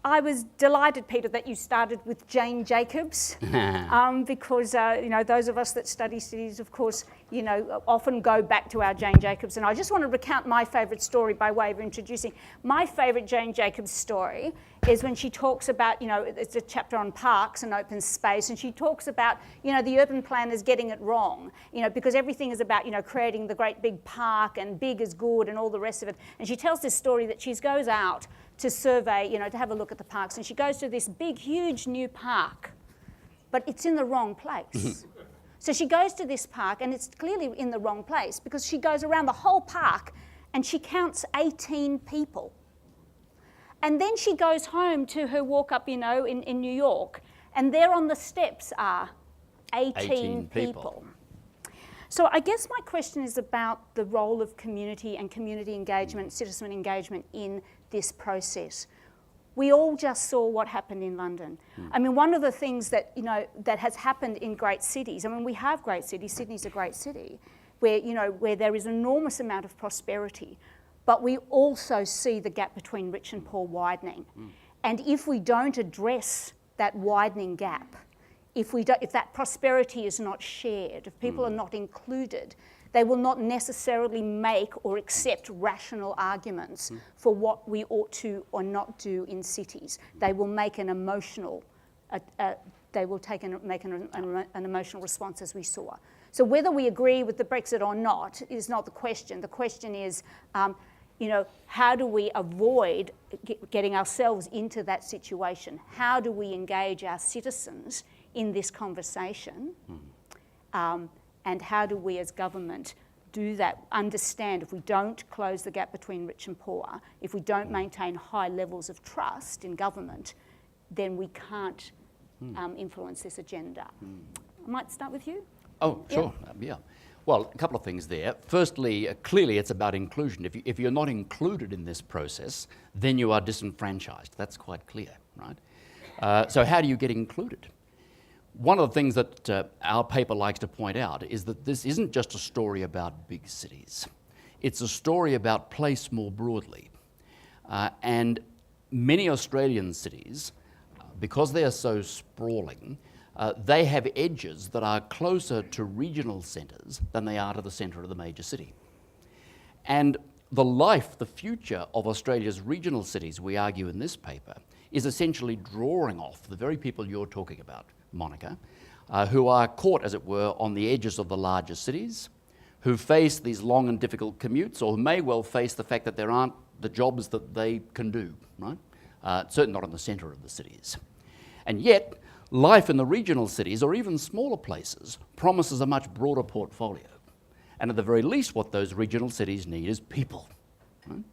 I was delighted, Peter, that you started with Jane Jacobs, because those of us that study cities, of course, often go back to our Jane Jacobs. And I just want to recount my favourite story by way of introducing. My favourite Jane Jacobs story is when she talks about, it's a chapter on parks and open space, and she talks about, the urban planners getting it wrong, because everything is about, creating the great big park and big is good and all the rest of it. And she tells this story that she goes out to survey, to have a look at the parks. And she goes to this big, huge new park, but it's in the wrong place. So she goes to this park and it's clearly in the wrong place because she goes around the whole park and she counts 18 people. And then she goes home to her walk up, in New York, and there on the steps are 18 people. So I guess my question is about the role of community and community engagement, citizen engagement in this process. We all just saw what happened in London. I mean, one of the things that, that has happened in great cities, we have great cities, Sydney's a great city, where, where there is an enormous amount of prosperity, but we also see the gap between rich and poor widening. And if we don't address that widening gap, if that prosperity is not shared, if people are not included, they will not necessarily make or accept rational arguments for what we ought to or not do in cities. They will make an emotional, make an emotional response, as we saw. So whether we agree with the Brexit or not is not the question. The question is, how do we avoid getting ourselves into that situation? How do we engage our citizens in this conversation? And how do we as government do that, understand if we don't close the gap between rich and poor, if we don't maintain high levels of trust in government, then we can't influence this agenda. I might start with you. Oh, sure, yeah. Well, a couple of things there. Firstly, clearly it's about inclusion. If you're not included in this process, then you are disenfranchised. That's quite clear, right? So how do you get included? One of the things that our paper likes to point out is that this isn't just a story about big cities. It's a story about place more broadly. And many Australian cities, because they are so sprawling, they have edges that are closer to regional centres than they are to the centre of the major city. And the future of Australia's regional cities, we argue in this paper, is essentially drawing off the very people you're talking about, Monica, who are caught, as it were, on the edges of the larger cities, who face these long and difficult commutes, or who may well face the fact that there aren't the jobs that they can do, right? Certainly not in the centre of the cities. And yet, life in the regional cities, or even smaller places, promises a much broader portfolio. And at the very least, what those regional cities need is people, right?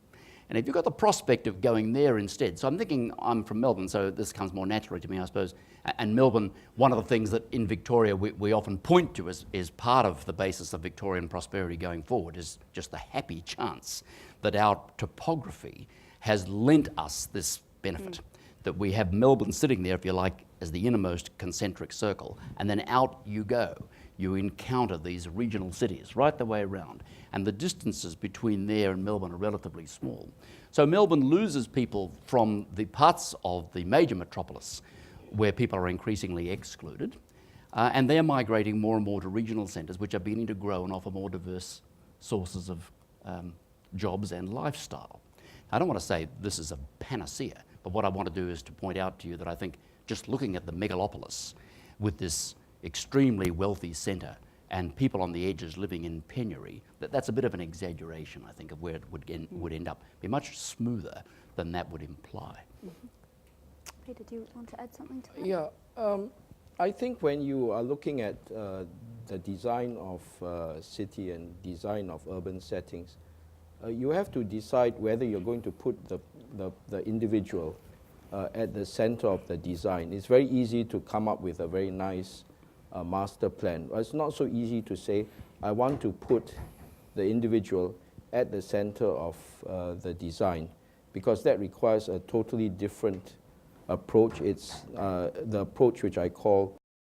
And if you've got the prospect of going there instead, so I'm from Melbourne, so this comes more naturally to me, I suppose. And Melbourne, one of the things that in Victoria we often point to as part of the basis of Victorian prosperity going forward is just the happy chance that our topography has lent us this benefit. That we have Melbourne sitting there, if you like, as the innermost concentric circle, and then out you go. You encounter these regional cities right the way around, and the distances between there and Melbourne are relatively small. So Melbourne loses people from the parts of the major metropolis where people are increasingly excluded, and they're migrating more and more to regional centres, which are beginning to grow and offer more diverse sources of jobs and lifestyle. I don't want to say this is a panacea, but what I want to do is to point out to you that I think just looking at the megalopolis with this extremely wealthy centre and people on the edges living in penury, that's a bit of an exaggeration, I think, of where it would end up. Be much smoother than that would imply. Peter, do you want to add something to that? Yeah, I think when you are looking at the design of city and design of urban settings, you have to decide whether you're going to put the individual at the center of the design. It's very easy to come up with a very nice master plan. It's not so easy to say, I want to put the individual at the center of the design, because that requires a totally different approach. It's the approach which I call